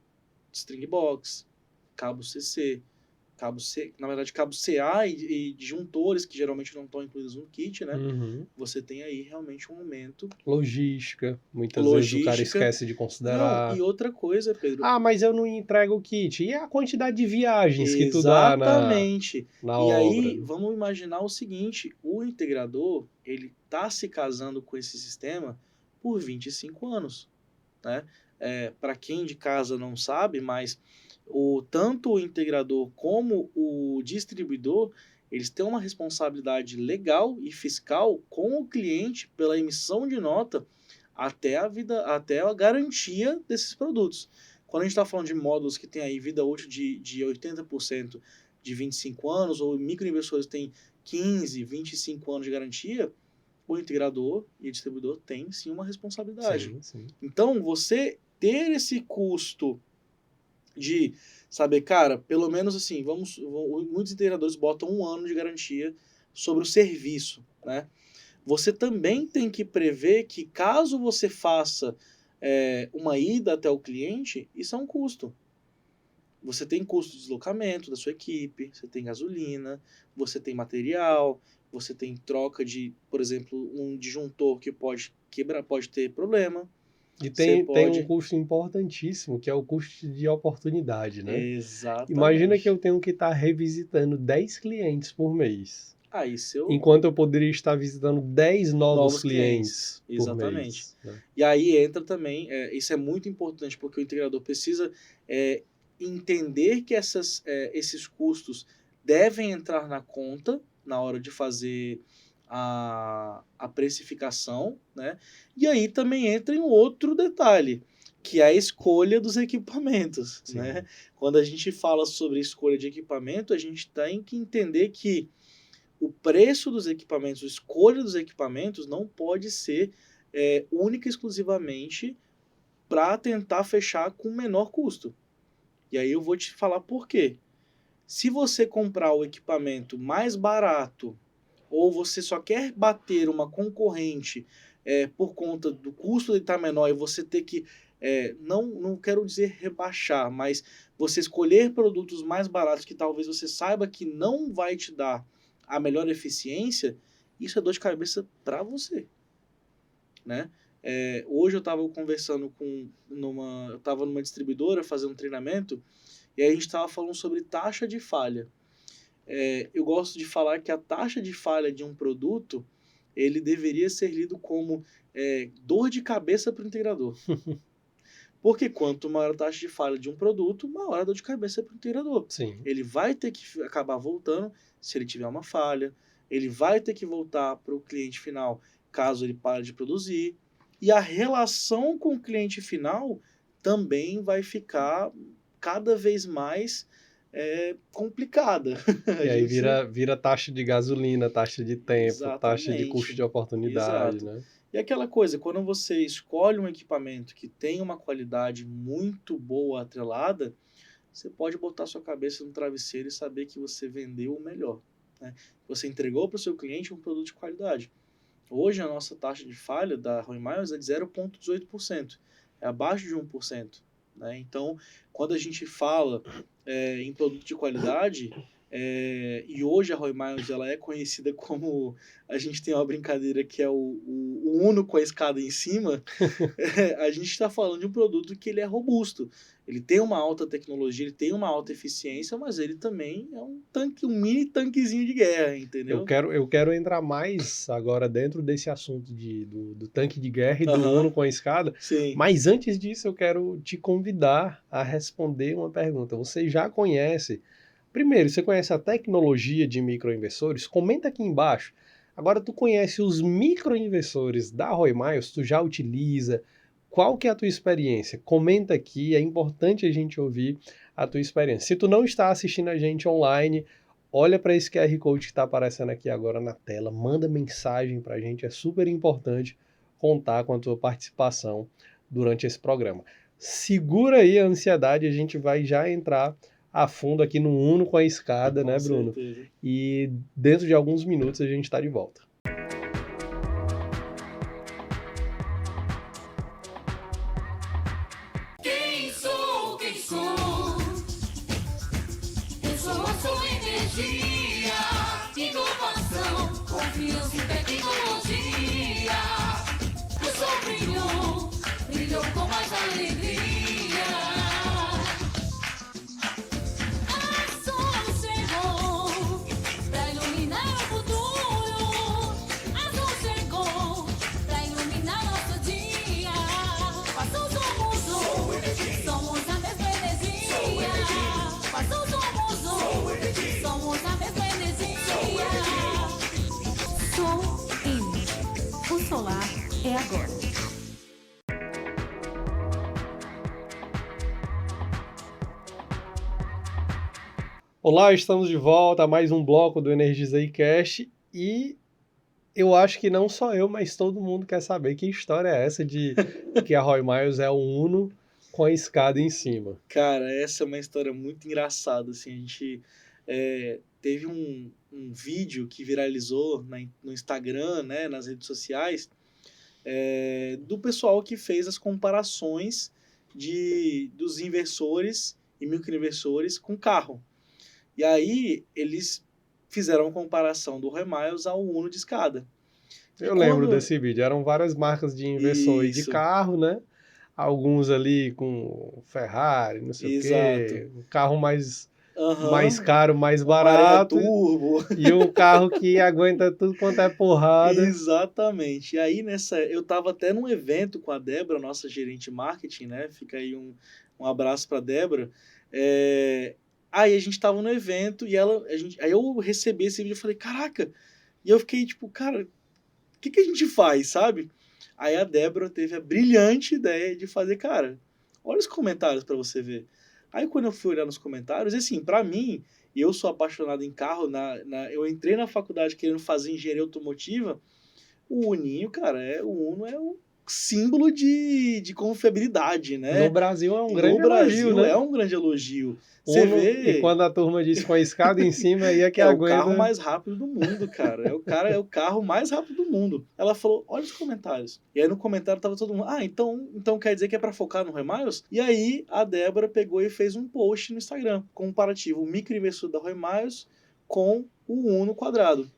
string box, cabo CC, na verdade cabo CA e disjuntores, que geralmente não estão incluídos no kit, né? Uhum. Você tem aí realmente um aumento. Logística. Muitas vezes o cara esquece de considerar. Não, e outra coisa, Pedro. Mas eu não entrego o kit. E a quantidade de viagens que tu dá na obra? Aí, vamos imaginar o seguinte, o integrador, ele tá se casando com esse sistema por 25 anos, né? Para quem de casa não sabe, mas tanto o integrador como o distribuidor, eles têm uma responsabilidade legal e fiscal com o cliente pela emissão de nota até a garantia desses produtos. Quando a gente está falando de módulos que tem aí vida útil de 80% de 25 anos, ou microinversores têm 15, 25 anos de garantia, o integrador e o distribuidor têm sim uma responsabilidade. Sim. Então, você ter esse custo de saber, cara, pelo menos assim, muitos integradores botam 1 ano de garantia sobre o serviço, né? Você também tem que prever que caso você faça uma ida até o cliente, isso é um custo. Você tem custo de deslocamento da sua equipe, você tem gasolina, você tem material, você tem troca de, por exemplo, um disjuntor que pode quebrar, pode ter problema. E tem um custo importantíssimo, que é o custo de oportunidade, né? Exatamente. Imagina que eu tenho que estar revisitando 10 clientes por mês. Enquanto eu poderia estar visitando 10 novos clientes por Exatamente. mês. Né? E aí entra também, isso é muito importante, porque o integrador precisa entender que esses custos devem entrar na conta na hora de fazer a precificação, né? E aí também entra em outro detalhe, que é a escolha dos equipamentos, né? Quando a gente fala sobre escolha de equipamento, a gente tem que entender que o preço dos equipamentos, a escolha dos equipamentos não pode ser única e exclusivamente para tentar fechar com menor custo. E aí eu vou te falar por quê. Se você comprar o equipamento mais barato, ou você só quer bater uma concorrente por conta do custo de estar menor e você ter que não quero dizer rebaixar, mas você escolher produtos mais baratos que talvez você saiba que não vai te dar a melhor eficiência, isso é dor de cabeça para você, né? Hoje eu estava conversando eu estava numa distribuidora fazendo um treinamento, e aí a gente estava falando sobre taxa de falha. Eu gosto de falar que a taxa de falha de um produto, ele deveria ser lido como dor de cabeça para o integrador. Porque quanto maior a taxa de falha de um produto, maior a dor de cabeça para o integrador. Sim. Ele vai ter que acabar voltando se ele tiver uma falha, ele vai ter que voltar para o cliente final caso ele pare de produzir, e a relação com o cliente final também vai ficar cada vez mais complicada. E aí vira taxa de gasolina, taxa de tempo, taxa de custo de oportunidade, exato, né? E aquela coisa, quando você escolhe um equipamento que tem uma qualidade muito boa atrelada, você pode botar sua cabeça no travesseiro e saber que você vendeu o melhor, né? Você entregou para o seu cliente um produto de qualidade. Hoje a nossa taxa de falha da Roy Miles é de 0,18%, é abaixo de 1%. Né? Então, quando a gente fala em produto de qualidade, e hoje a Roy Miles ela é conhecida como, a gente tem uma brincadeira que é o Uno com a escada em cima, a gente está falando de um produto que ele é robusto. Ele tem uma alta tecnologia, ele tem uma alta eficiência, mas ele também é um tanque, um mini tanquezinho de guerra, entendeu? Eu quero entrar mais agora dentro desse assunto do tanque de guerra e do Uno com a escada. Sim. Mas antes disso, eu quero te convidar a responder uma pergunta. Você já conhece... Primeiro, você conhece a tecnologia de microinversores? Comenta aqui embaixo. Agora, tu conhece os microinversores da Roy Miles? Tu já utiliza? Qual que é a tua experiência? Comenta aqui, é importante a gente ouvir a tua experiência. Se tu não está assistindo a gente online, olha para esse QR Code que está aparecendo aqui agora na tela, manda mensagem para a gente, é super importante contar com a tua participação durante esse programa. Segura aí a ansiedade, a gente vai já entrar a fundo aqui no Uno com a escada, né, Bruno? Certeza. E dentro de alguns minutos a gente está de volta. Quem sou? Eu sou a sua energia, inovação, confiança e tecnologia. O sol brilhou com mais alegria. Solar é agora. Olá, estamos de volta a mais um bloco do Energizei Cash e eu acho que não só eu, mas todo mundo quer saber que história é essa de que a Roy Miles é um Uno com a escada em cima. Cara, essa é uma história muito engraçada, assim, a gente teve um vídeo que viralizou no Instagram, né, nas redes sociais, do pessoal que fez as comparações dos inversores e microinversores com carro. E aí eles fizeram uma comparação do Roy Miles ao Uno de escada. Eu lembro desse vídeo, eram várias marcas de inversores de carro, né? Alguns ali com Ferrari, não sei o quê, um carro mais caro, mais barato, turbo. E um carro que aguenta tudo quanto é porrada. Exatamente. E aí, eu tava até num evento com a Débora, nossa gerente de marketing, né? Fica aí um abraço pra Débora. Aí a gente tava no evento e aí eu recebi esse vídeo e falei, caraca! E eu fiquei tipo, cara, o que a gente faz, sabe? Aí a Débora teve a brilhante ideia de fazer, cara, olha os comentários pra você ver. Aí quando eu fui olhar nos comentários, assim, pra mim, eu sou apaixonado em carro, eu entrei na faculdade querendo fazer engenharia automotiva, o Uninho, cara, o Uno é o símbolo de confiabilidade, né? No Brasil é um No grande Brasil elogio, né? é um grande elogio. Você Uno, vê... e quando a turma diz com a escada em cima, aí é que É o aguenta. carro mais rápido do mundo, cara. É o carro mais rápido do mundo. Ela falou, olha os comentários. E aí no comentário tava todo mundo, então quer dizer que é pra focar no Roy Miles? E aí a Débora pegou e fez um post no Instagram, comparativo o microinversor da Roy Miles com o Uno quadrado.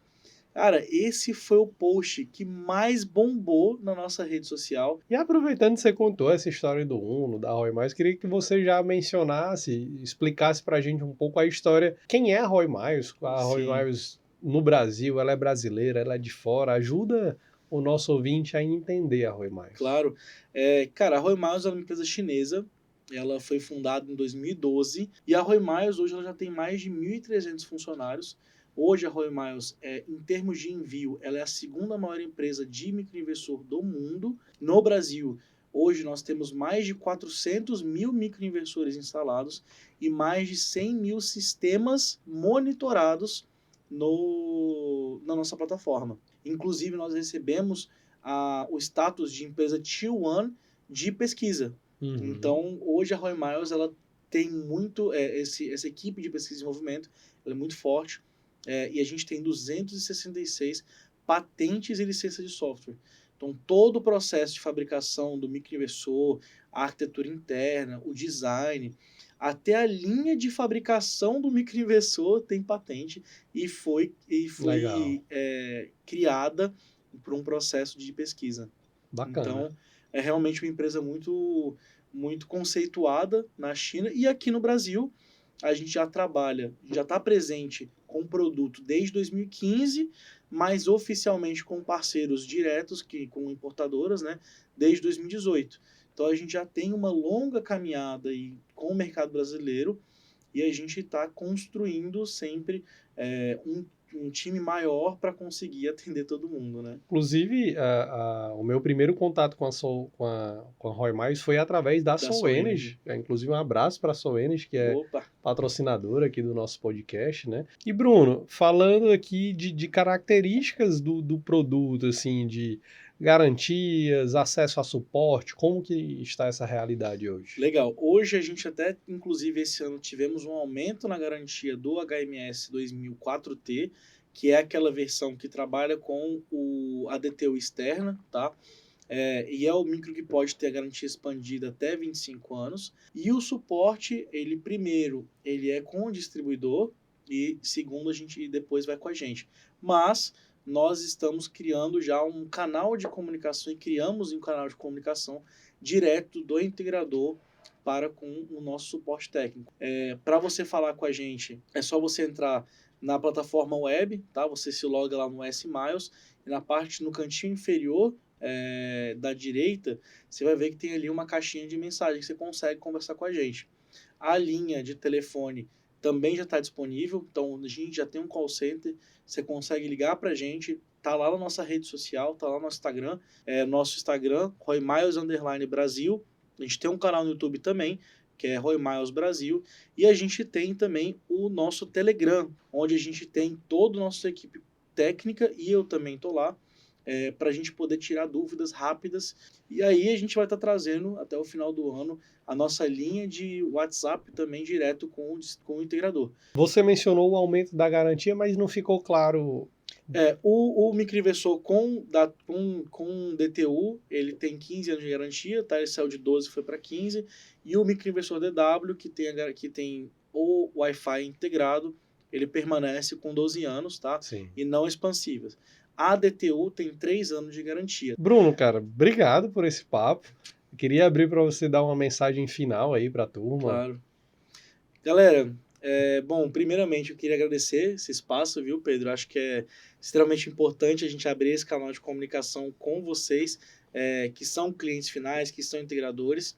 Cara, esse foi o post que mais bombou na nossa rede social. E aproveitando que você contou essa história do Uno, da Roy Miles, queria que você já mencionasse, explicasse pra gente um pouco a história. Quem é a Roy Miles? A Roy Sim. Miles no Brasil, ela é brasileira, ela é de fora. Ajuda o nosso ouvinte a entender a Roy Miles. Claro. Cara, a Roy Miles é uma empresa chinesa. Ela foi fundada em 2012. E a Roy Miles hoje ela já tem mais de 1.300 funcionários. Hoje a Roy Miles, em termos de envio, ela é a segunda maior empresa de microinversor do mundo. No Brasil, hoje nós temos mais de 400 mil microinversores instalados e mais de 100 mil sistemas monitorados na nossa plataforma. Inclusive, nós recebemos o status de empresa Tier 1 de pesquisa. Uhum. Então, hoje a Roy Miles ela tem muito essa equipe de pesquisa e desenvolvimento, ela é muito forte. E a gente tem 266 patentes e licenças de software. Então, todo o processo de fabricação do microinversor, a arquitetura interna, o design, até a linha de fabricação do microinversor tem patente e foi criada por um processo de pesquisa. Bacana. Então, é realmente uma empresa muito, muito conceituada na China. E aqui no Brasil, a gente já trabalha, já está presente com o produto desde 2015, mas oficialmente com parceiros diretos, com importadoras, né, desde 2018. Então a gente já tem uma longa caminhada aí com o mercado brasileiro e a gente está construindo sempre um time maior para conseguir atender todo mundo, né? Inclusive, o meu primeiro contato com a Roy Miles foi através da Soul Energy. Inclusive, um abraço para a Soul Energy, que é patrocinadora aqui do nosso podcast, né? E, Bruno, falando aqui de características do produto, assim, de garantias, acesso a suporte, como que está essa realidade hoje? Legal. Hoje a gente até, inclusive, esse ano tivemos um aumento na garantia do HMS 2004T, que é aquela versão que trabalha com a DTU externa, tá? E é o micro que pode ter a garantia expandida até 25 anos. E o suporte, primeiro, ele é com o distribuidor e segundo, depois vai com a gente. Mas nós estamos criando já um canal de comunicação e criamos um canal de comunicação direto do integrador para com o nosso suporte técnico. Para você falar com a gente, é só você entrar na plataforma web, tá? Você se loga lá no S-Miles e no cantinho inferior da direita, você vai ver que tem ali uma caixinha de mensagem que você consegue conversar com a gente. A linha de telefone também já está disponível, então a gente já tem um call center, você consegue ligar para a gente, tá lá na nossa rede social, tá lá no Instagram, nosso Instagram, Roy Miles _Brasil, a gente tem um canal no YouTube também, que é Roy Miles Brasil, e a gente tem também o nosso Telegram, onde a gente tem toda a nossa equipe técnica, e eu também tô lá, para a gente poder tirar dúvidas rápidas, e aí a gente vai estar trazendo até o final do ano a nossa linha de WhatsApp também direto com o integrador. Você mencionou o aumento da garantia, mas não ficou claro. O microinversor com DTU, ele tem 15 anos de garantia, tá? Ele saiu de 12 e foi para 15, e o microinversor DW, que tem o Wi-Fi integrado, ele permanece com 12 anos, tá? Sim. E não expansivas. A DTU tem 3 anos de garantia. Bruno, cara, obrigado por esse papo. Eu queria abrir para você dar uma mensagem final aí para a turma. Claro. Galera, primeiramente eu queria agradecer esse espaço, viu, Pedro? Acho que é extremamente importante a gente abrir esse canal de comunicação com vocês, que são clientes finais, que são integradores.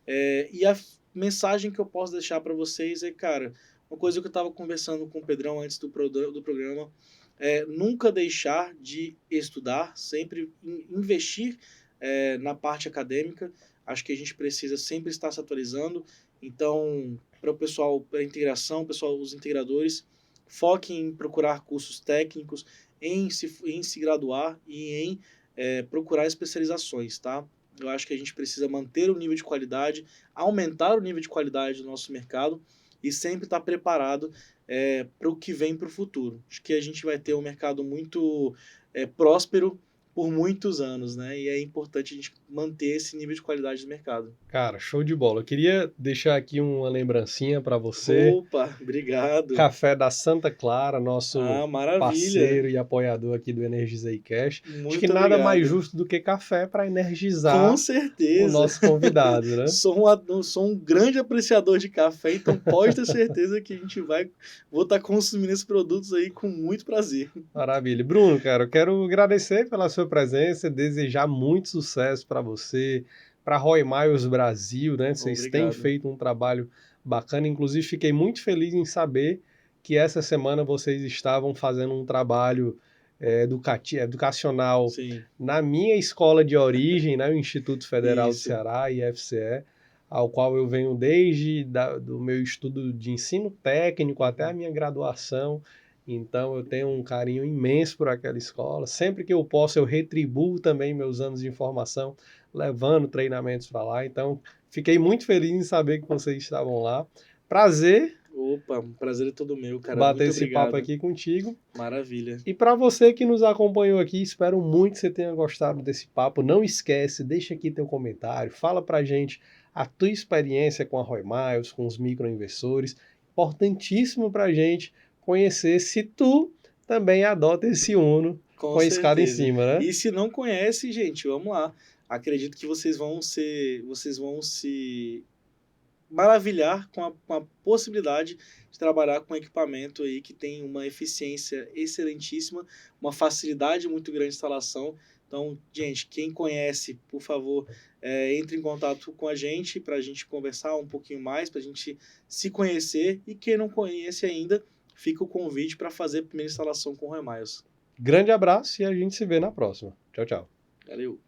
E a mensagem que eu posso deixar para vocês cara, uma coisa que eu estava conversando com o Pedrão antes do programa, nunca deixar de estudar, sempre investir na parte acadêmica. Acho que a gente precisa sempre estar se atualizando. Então, para o pessoal, para a integração, os integradores, foquem em procurar cursos técnicos, em se graduar e em procurar especializações, tá? Eu acho que a gente precisa manter o nível de qualidade, aumentar o nível de qualidade do nosso mercado e sempre estar preparado para o que vem para o futuro. Acho que a gente vai ter um mercado muito próspero por muitos anos, né? E é importante a gente manter esse nível de qualidade do mercado. Cara, show de bola. Eu queria deixar aqui uma lembrancinha para você. Opa, obrigado. Café da Santa Clara, nosso Maravilha. parceiro e apoiador aqui do Energizei Cash. Acho Muito que nada obrigado. mais justo do que café para energizar Com o certeza. nosso convidado, né? Sou um grande apreciador de café, então pode ter certeza que vou estar consumindo esses produtos aí com muito prazer. Maravilha. Bruno, cara, eu quero agradecer pela sua presença, desejar muito sucesso para você, para Roy Miles Brasil, né? Vocês têm Obrigado. feito um trabalho bacana, inclusive fiquei muito feliz em saber que essa semana vocês estavam fazendo um trabalho educacional Sim, na minha escola de origem, né? O Instituto Federal do Isso. Ceará, IFCE, ao qual eu venho desde do meu estudo de ensino técnico até a minha graduação. Então eu tenho um carinho imenso por aquela escola. Sempre que eu posso, eu retribuo também meus anos de formação, levando treinamentos para lá. Então fiquei muito feliz em saber que vocês estavam lá. Prazer Opa, um prazer é todo meu, cara. bater Muito esse obrigado. papo aqui contigo. Maravilha. E para você que nos acompanhou aqui, espero muito que você tenha gostado desse papo. Não esquece, deixa aqui teu comentário, fala pra gente a tua experiência com a Roy Miles, com os microinversores. Importantíssimo pra gente conhecer se tu também adota esse Uno com a escada em certeza. cima, né? E se não conhece, gente, vamos lá. Acredito que vocês vão se maravilhar com a possibilidade de trabalhar com equipamento aí que tem uma eficiência excelentíssima, uma facilidade muito grande de instalação. Então, gente, quem conhece, por favor, entre em contato com a gente para a gente conversar um pouquinho mais, para a gente se conhecer. E quem não conhece ainda, fica o convite para fazer a primeira instalação com o Roy Miles. Grande abraço e a gente se vê na próxima. Tchau, tchau. Valeu!